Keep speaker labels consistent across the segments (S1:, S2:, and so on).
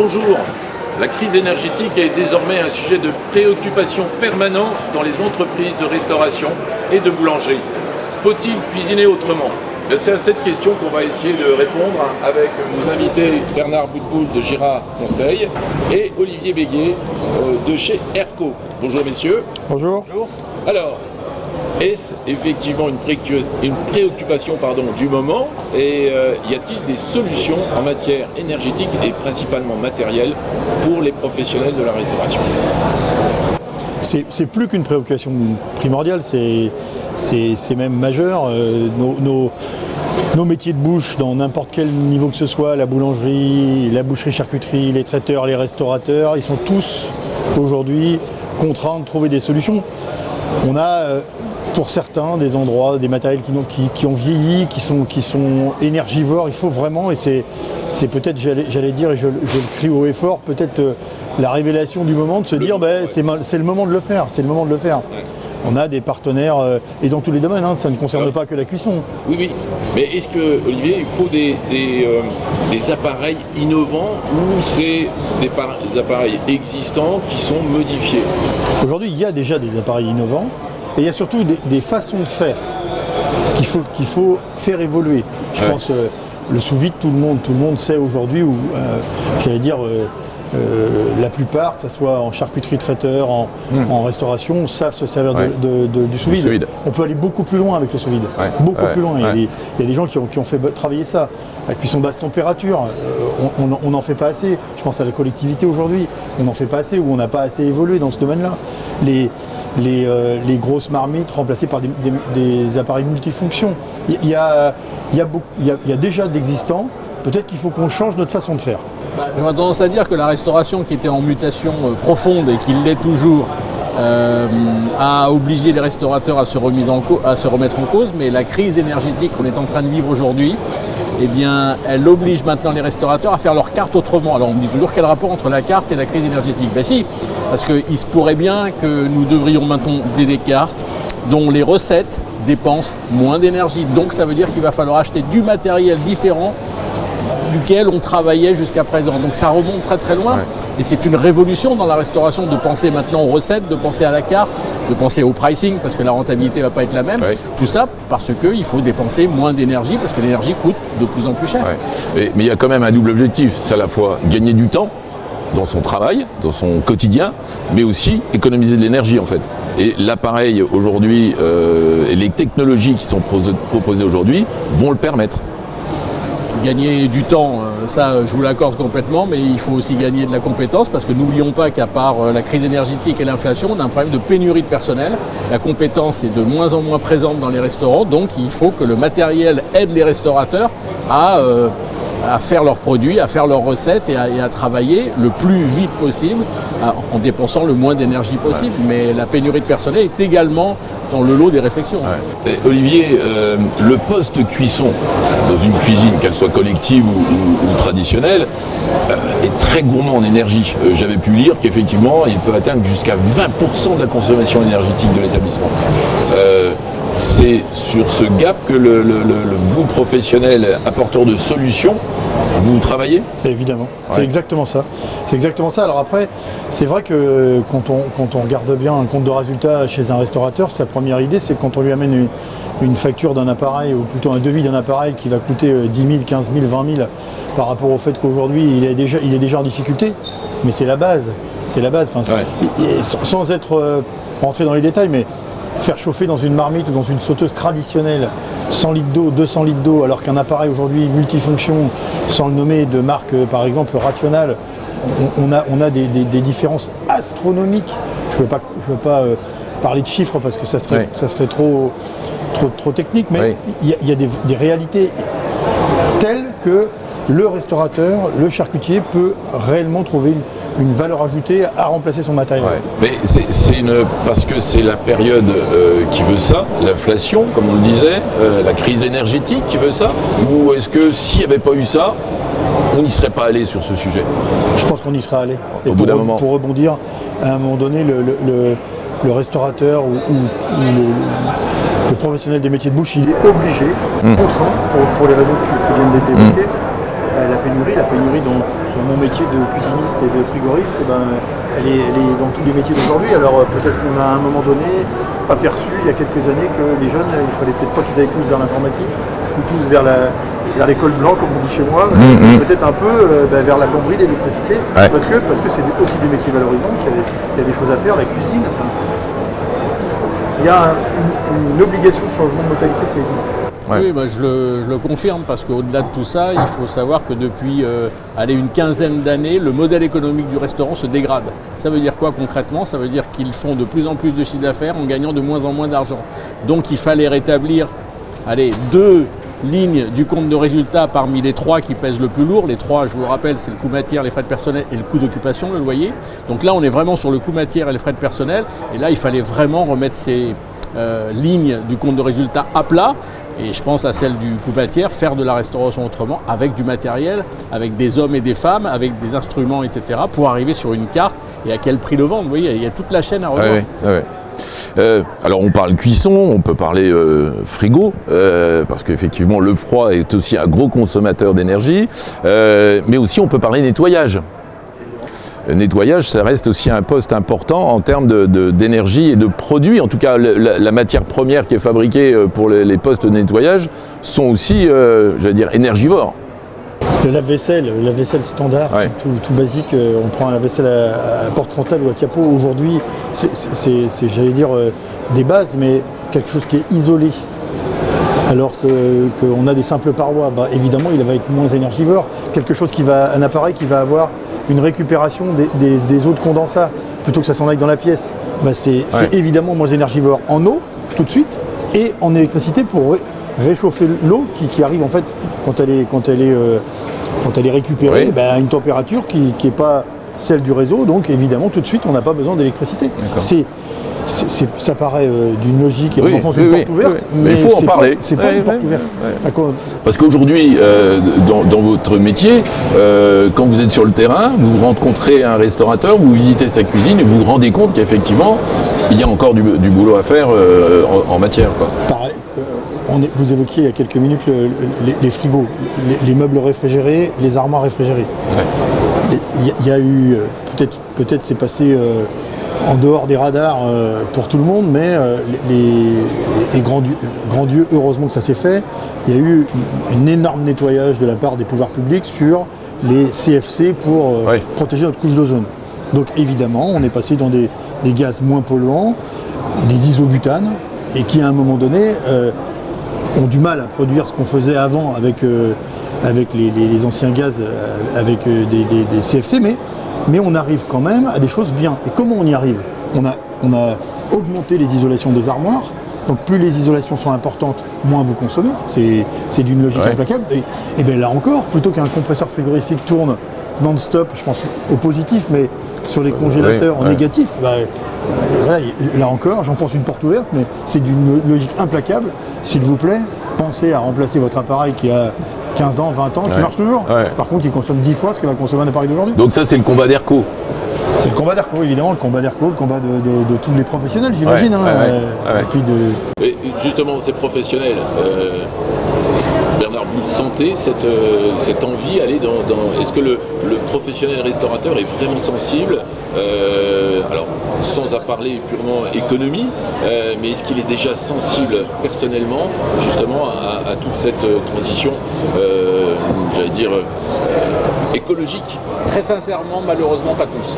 S1: Bonjour. La crise énergétique est désormais un sujet de préoccupation permanent dans les entreprises de restauration et de boulangerie. Faut-il cuisiner autrement? C'est à cette question qu'on va essayer de répondre avec nos invités Bernard Boutboul de Gira Conseil et Olivier Béguet de chez Erco. Bonjour messieurs.
S2: Bonjour.
S1: Alors, est-ce effectivement une préoccupation du moment et y a-t-il des solutions en matière énergétique et principalement matérielle pour les professionnels de la restauration?
S2: C'est plus qu'une préoccupation primordiale, c'est même majeur. Nos métiers de bouche, dans n'importe quel niveau que ce soit, la boulangerie, la boucherie-charcuterie, les traiteurs, les restaurateurs, ils sont tous aujourd'hui contraints de trouver des solutions. On a pour certains des endroits, des matériels qui ont vieilli, qui sont énergivores. Il faut vraiment, et c'est peut-être, j'allais dire, et je le crie haut et fort, peut-être la révélation du moment de se dire c'est le moment de le faire, c'est le moment de le faire. On a des partenaires, et dans tous les domaines, ça ne concerne pas que la cuisson.
S1: Oui, mais est-ce que, Olivier, il faut des appareils innovants ou c'est des appareils existants qui sont modifiés?
S2: Aujourd'hui, il y a déjà des appareils innovants, et il y a surtout des façons de faire qu'il faut faire évoluer. Je pense le sous-vide, tout le monde sait aujourd'hui, j'allais dire, la plupart, que ce soit en charcuterie traiteur, en restauration, savent se servir du sous-vide. On peut aller beaucoup plus loin avec le sous-vide, plus loin. Il y a des gens qui ont fait travailler ça. La cuisson basse température, on n'en fait pas assez. Je pense à la collectivité aujourd'hui, on n'en fait pas assez ou on n'a pas assez évolué dans ce domaine-là. Les grosses marmites remplacées par des appareils multifonctions. Il y a déjà d'existants. Peut-être qu'il faut qu'on change notre façon de faire.
S3: J'aurais tendance à dire que la restauration, qui était en mutation profonde et qui l'est toujours, a obligé les restaurateurs à se remettre en cause, mais la crise énergétique qu'on est en train de vivre aujourd'hui, elle oblige maintenant les restaurateurs à faire leur carte autrement. Alors on me dit toujours quel rapport entre la carte et la crise énergétique? Si, parce qu'il se pourrait bien que nous devrions maintenant des cartes dont les recettes dépensent moins d'énergie. Donc ça veut dire qu'il va falloir acheter du matériel différent duquel on travaillait jusqu'à présent. Donc ça remonte très très loin et c'est une révolution dans la restauration de penser maintenant aux recettes, de penser à la carte, de penser au pricing parce que la rentabilité ne va pas être la même. Tout ça parce qu'il faut dépenser moins d'énergie parce que l'énergie coûte de plus en plus cher.
S1: Mais il y a quand même un double objectif, c'est à la fois gagner du temps dans son travail, dans son quotidien, mais aussi économiser de l'énergie en fait. Et l'appareil aujourd'hui et les technologies qui sont proposées aujourd'hui vont le permettre.
S3: Gagner du temps, ça je vous l'accorde complètement, mais il faut aussi gagner de la compétence parce que n'oublions pas qu'à part la crise énergétique et l'inflation, on a un problème de pénurie de personnel. La compétence est de moins en moins présente dans les restaurants, donc il faut que le matériel aide les restaurateurs à faire leurs produits, à faire leurs recettes et à travailler le plus vite possible en dépensant le moins d'énergie possible. Mais la pénurie de personnel est également dans le lot des réflexions.
S1: Olivier, le poste cuisson dans une cuisine, qu'elle soit collective ou traditionnelle, est très gourmand en énergie. J'avais pu lire qu'effectivement, il peut atteindre jusqu'à 20% de la consommation énergétique de l'établissement. C'est sur ce gap que vous, professionnels, apporteurs de solutions, vous travaillez?
S2: Évidemment, c'est exactement ça. C'est exactement ça. Alors après, c'est vrai que quand on regarde bien un compte de résultat chez un restaurateur, sa première idée, c'est quand on lui amène une facture d'un appareil, ou plutôt un devis d'un appareil qui va coûter 10 000, 15 000, 20 000, par rapport au fait qu'aujourd'hui, il est déjà en difficulté. Mais c'est la base. C'est la base. Sans être rentré dans les détails, mais faire chauffer dans une marmite ou dans une sauteuse traditionnelle 100 litres d'eau, 200 litres d'eau, alors qu'un appareil aujourd'hui multifonction, sans le nommer, de marque par exemple Rational, on a des différences astronomiques. Je ne veux pas parler de chiffres parce que ça serait trop technique, mais il y a des réalités telles que le restaurateur, le charcutier peut réellement trouver une valeur ajoutée à remplacer son matériel.
S1: Mais parce que c'est la période qui veut ça, l'inflation, comme on le disait, la crise énergétique qui veut ça, ou est-ce que s'il n'y avait pas eu ça, on n'y serait pas allé sur ce sujet?
S2: Je pense qu'on y serait allé.
S1: Et
S2: pour rebondir, à un moment donné, le restaurateur ou le professionnel des métiers de bouche, il est obligé, contraint, pour les raisons qui viennent d'être évoquées, la pénurie mon métier de cuisiniste et de frigoriste, elle est dans tous les métiers d'aujourd'hui. Alors peut-être qu'on a à un moment donné aperçu il y a quelques années que les jeunes, il fallait peut-être pas qu'ils aillent tous vers l'informatique ou tous vers l'école blanc comme on dit chez moi, peut-être un peu vers la plomberie, l'électricité, parce que c'est aussi des métiers valorisants, qu'il y a des choses à faire, la cuisine. Enfin, il y a une obligation de changement de mentalité, c'est évident.
S3: Ouais. Oui, je le confirme parce qu'au-delà de tout ça, il faut savoir que depuis une quinzaine d'années, le modèle économique du restaurant se dégrade. Ça veut dire quoi concrètement? Ça veut dire qu'ils font de plus en plus de chiffre d'affaires en gagnant de moins en moins d'argent. Donc il fallait rétablir 2 lignes du compte de résultat parmi les 3 qui pèsent le plus lourd. Les 3, je vous le rappelle, c'est le coût matière, les frais de personnel et le coût d'occupation, le loyer. Donc là, on est vraiment sur le coût matière et les frais de personnel. Et là, il fallait vraiment remettre ces lignes du compte de résultat à plat. Et je pense à celle du coût matière, faire de la restauration autrement, avec du matériel, avec des hommes et des femmes, avec des instruments, etc., pour arriver sur une carte et à quel prix le vendre. Vous voyez, il y a toute la chaîne à revoir.
S1: Alors on parle cuisson, on peut parler frigo, parce qu'effectivement le froid est aussi un gros consommateur d'énergie, mais aussi on peut parler nettoyage. Le nettoyage, ça reste aussi un poste important en termes d'énergie et de produits. En tout cas, la matière première qui est fabriquée pour les postes de nettoyage sont aussi, j'allais dire, énergivores.
S2: Le lave-vaisselle standard, tout basique, on prend un lave-vaisselle à porte frontale ou à capot. Aujourd'hui, c'est j'allais dire, des bases, mais quelque chose qui est isolé. Alors qu'on a des simples parois, évidemment, il va être moins énergivore. Un appareil qui va avoir une récupération des eaux de condensat, plutôt que ça s'en aille dans la pièce, c'est évidemment moins énergivore en eau, tout de suite, et en électricité pour réchauffer l'eau qui arrive en fait quand elle est récupérée à une température qui n'est pas celle du réseau, donc évidemment tout de suite on n'a pas besoin d'électricité. Ça paraît d'une logique et on enfonce une porte ouverte,
S1: mais il faut en parler.
S2: C'est pas une porte ouverte.
S1: Parce qu'aujourd'hui, dans votre métier, quand vous êtes sur le terrain, vous rencontrez un restaurateur, vous visitez sa cuisine et vous vous rendez compte qu'effectivement, il y a encore du boulot à faire en matière.
S2: Pareil, vous évoquiez il y a quelques minutes les frigos, les meubles réfrigérés, les armoires réfrigérées. Il y a eu, peut-être c'est passé en dehors des radars pour tout le monde, mais grand Dieu, heureusement que ça s'est fait. Il y a eu un énorme nettoyage de la part des pouvoirs publics sur les CFC pour protéger notre couche d'ozone. Donc évidemment, on est passé dans des gaz moins polluants, des isobutanes, et qui à un moment donné ont du mal à produire ce qu'on faisait avant avec les anciens gaz, avec des CFC, mais on arrive quand même à des choses bien. Et comment on y arrive ? On a augmenté les isolations des armoires, donc plus les isolations sont importantes, moins vous consommez. C'est d'une logique implacable. Et bien là encore, plutôt qu'un compresseur frigorifique tourne non-stop, je pense au positif, mais sur les congélateurs en négatif, là encore, j'enfonce une porte ouverte, mais c'est d'une logique implacable. S'il vous plaît, pensez à remplacer votre appareil qui a 15 ans, 20 ans, qui marche toujours. Par contre, il consomme 10 fois ce que va consommer un appareil d'aujourd'hui.
S1: Donc ça, c'est le combat d'Airco.
S2: C'est le combat d'Airco, évidemment, le combat d'Airco, le combat de tous les professionnels, j'imagine.
S1: Et justement, ces professionnels, Bernard, vous sentez cette envie d'aller dans... Est-ce que le professionnel restaurateur est vraiment sensible alors, sans à parler purement économie, mais est-ce qu'il est déjà sensible personnellement, justement, à toute cette transition, j'allais dire, écologique?
S3: Très sincèrement, malheureusement, pas tous.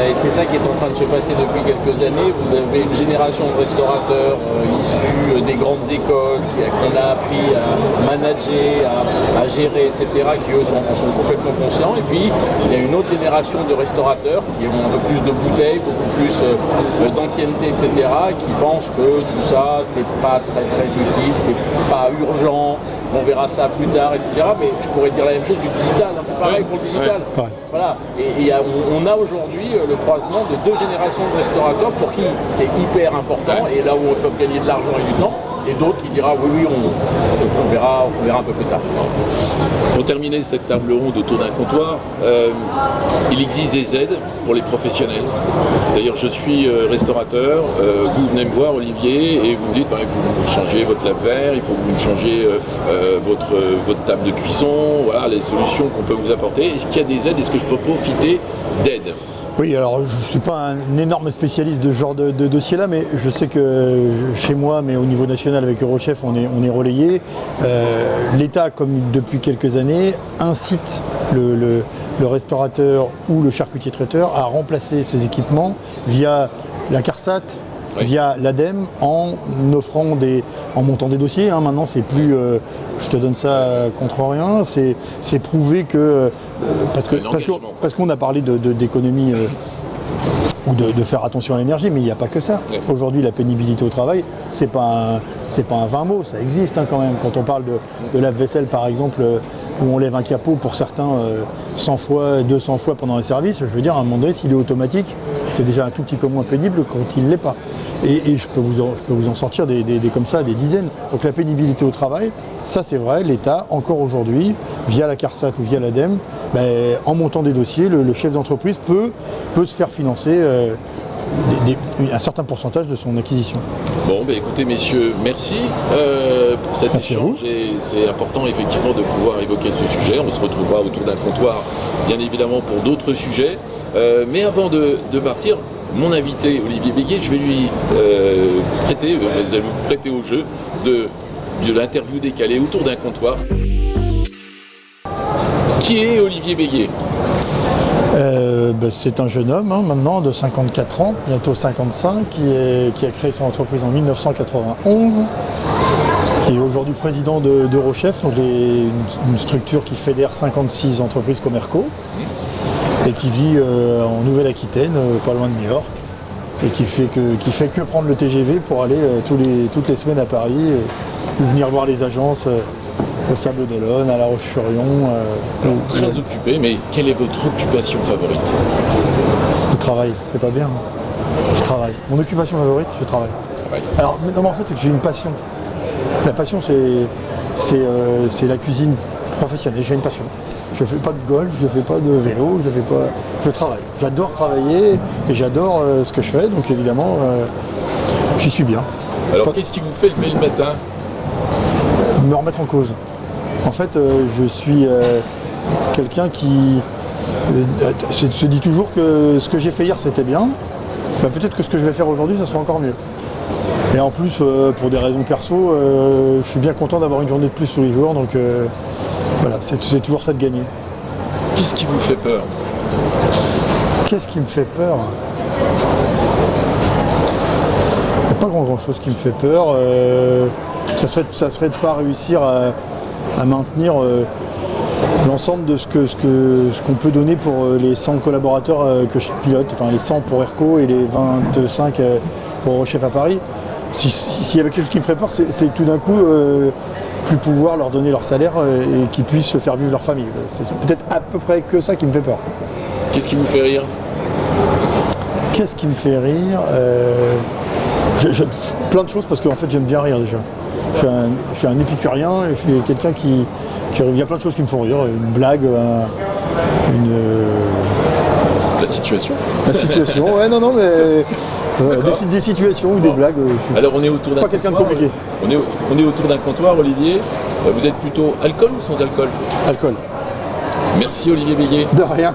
S3: Et c'est ça qui est en train de se passer depuis quelques années. Vous avez une génération de restaurateurs issus des grandes écoles, qu'on a appris à manager, à gérer, etc., qui eux en sont complètement conscients. Et puis, il y a une autre génération de restaurateurs qui ont un peu plus de bouteilles, beaucoup plus d'ancienneté, etc., qui pensent que tout ça, c'est pas très très utile, c'est pas urgent, on verra ça plus tard, etc. Mais je pourrais dire la même chose du digital, hein, c'est pareil pour le digital. Voilà. Et on a aujourd'hui le croisement de 2 générations de restaurateurs pour qui c'est hyper important, et là où on peut gagner de l'argent et du temps, et d'autres qui dira oui, on verra un peu plus tard.
S1: Pour terminer cette table ronde autour d'un comptoir, il existe des aides pour les professionnels. D'ailleurs, je suis restaurateur, vous venez me voir, Olivier, et vous me dites il faut que vous changiez votre lave-verre, il faut que vous changiez votre table de cuisson, voilà les solutions qu'on peut vous apporter. Est-ce qu'il y a des aides? Est-ce que je peux profiter d'aides?
S2: Oui, alors je ne suis pas un énorme spécialiste de ce genre de dossier-là, mais je sais que chez moi, mais au niveau national avec Eurochef, on est relayé. L'État, comme depuis quelques années, incite le restaurateur ou le charcutier traiteur à remplacer ses équipements via la CARSAT, via l'ADEME, en montant des dossiers. Maintenant, c'est plus je te donne ça contre rien, c'est prouvé que parce qu'on a parlé d'économie ou de faire attention à l'énergie, mais il n'y a pas que ça.
S1: Ouais.
S2: Aujourd'hui, la pénibilité au travail, c'est pas un vain mot, ça existe quand même. Quand on parle de lave-vaisselle, par exemple, où on lève un capot pour certains 100 fois, 200 fois pendant les services, je veux dire, à un moment donné, s'il est automatique, c'est déjà un tout petit peu moins pénible quand il ne l'est pas. Et je peux vous en sortir des comme ça, des dizaines. Donc la pénibilité au travail, ça c'est vrai, l'État, encore aujourd'hui, via la CARSAT ou via l'ADEME, en montant des dossiers, le chef d'entreprise peut se faire financer un certain pourcentage de son acquisition.
S1: Bon, écoutez messieurs, merci pour cet échange. Et c'est important effectivement de pouvoir évoquer ce sujet. On se retrouvera autour d'un comptoir, bien évidemment, pour d'autres sujets. Mais avant de partir, mon invité Olivier Béguet, je vais lui vous prêter au jeu de l'interview décalée autour d'un comptoir. Qui est Olivier Béguet?
S2: C'est un jeune homme maintenant de 54 ans, bientôt 55, qui a créé son entreprise en 1991, qui est aujourd'hui président d'Eurochef, donc une structure qui fédère 56 entreprises Comerco, et qui vit en Nouvelle-Aquitaine, pas loin de Niort, et qui fait que prendre le TGV pour aller toutes les semaines à Paris, ou venir voir les agences au Sable d'Olonne, à La Roche-sur-Yon.
S1: Très occupé, mais quelle est votre occupation favorite?
S2: Je travaille, c'est pas bien. Je travaille. Mon occupation favorite, je travaille. Alors, en fait, c'est que j'ai une passion. La passion, c'est la cuisine professionnelle. J'ai une passion. Je fais pas de golf, je fais pas de vélo, je travaille. J'adore travailler et j'adore ce que je fais, donc évidemment, j'y suis bien.
S1: Alors, qu'est-ce qui vous fait lever le matin?
S2: Me remettre en cause. En fait, je suis quelqu'un qui se dit toujours que ce que j'ai fait hier, c'était bien. Peut-être que ce que je vais faire aujourd'hui, ça sera encore mieux. Et en plus, pour des raisons perso, je suis bien content d'avoir une journée de plus tous les jours, donc voilà, c'est toujours ça de gagner.
S1: Qu'est-ce qui vous fait peur?
S2: Qu'est-ce qui me fait peur? Il n'y a pas grand-chose qui me fait peur. Ça serait de ne pas réussir à maintenir l'ensemble de ce qu'on peut donner pour les 100 collaborateurs que je pilote, enfin les 100 pour ERCO et les 25 pour Eurochef à Paris. S'il y avait quelque chose qui me ferait peur, c'est tout d'un coup plus pouvoir leur donner leur salaire et qu'ils puissent faire vivre leur famille. C'est peut-être à peu près que ça qui me fait peur.
S1: Qu'est-ce qui vous fait rire?
S2: Qu'est-ce qui me fait rire? Plein de choses, parce qu'en fait j'aime bien rire déjà. Je suis un épicurien et je suis quelqu'un il y a plein de choses qui me font rire. Une blague,
S1: La situation.
S2: La situation, ouais, non, mais des situations ou des blagues.
S1: Alors on est autour d'un
S2: pas quelqu'un de compliqué.
S1: On est autour d'un comptoir, Olivier. Vous êtes plutôt alcool ou sans alcool?
S2: Alcool.
S1: Merci Olivier Béguet.
S2: De rien.